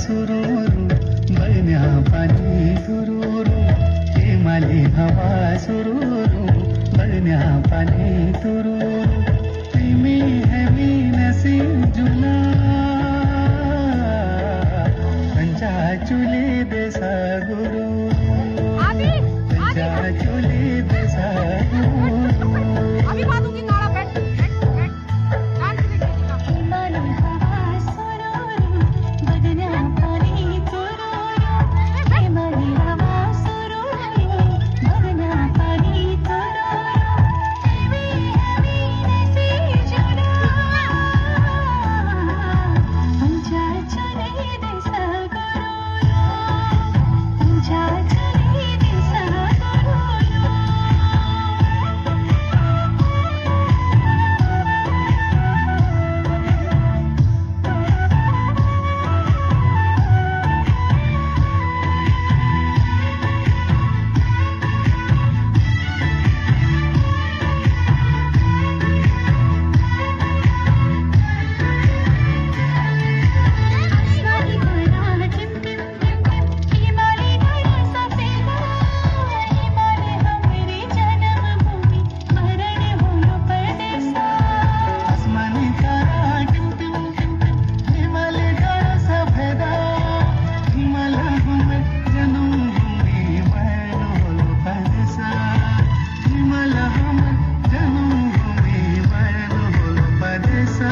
सुरूरू बन्या पाणी तुरूरू हिमाली हवा सुरूरू बन्या पाणी तुरूरू प्रेमी है मी नसी जुना पंचा चुली देसा गुरु पंचा चुली देसा गुरु अभी बांधूंगी काला बैठ डांस सीखेगा हिमाली हवा सुरूरू बदना पानी तुरूरू हिमाली हवा सुरूरू बदना पानी तुरूरू प्रेमी नसी जुना पंचा चुली देसा गुरु पंचा चुली देसा गुरु आसमानी तारा टिम टिम टिम टिम हिमाली तारा सफेदा हिमालय हमारी जन्मभूमि मरण होयो परदेसा आसमानी तारा टिम टिम टिम टिम हिमालय तारा सफेदा हिमालय हमर जन्मभूमि मरण होलो परदेसा हिमालय हमर जन्मभूमि मरण होलो परदेसा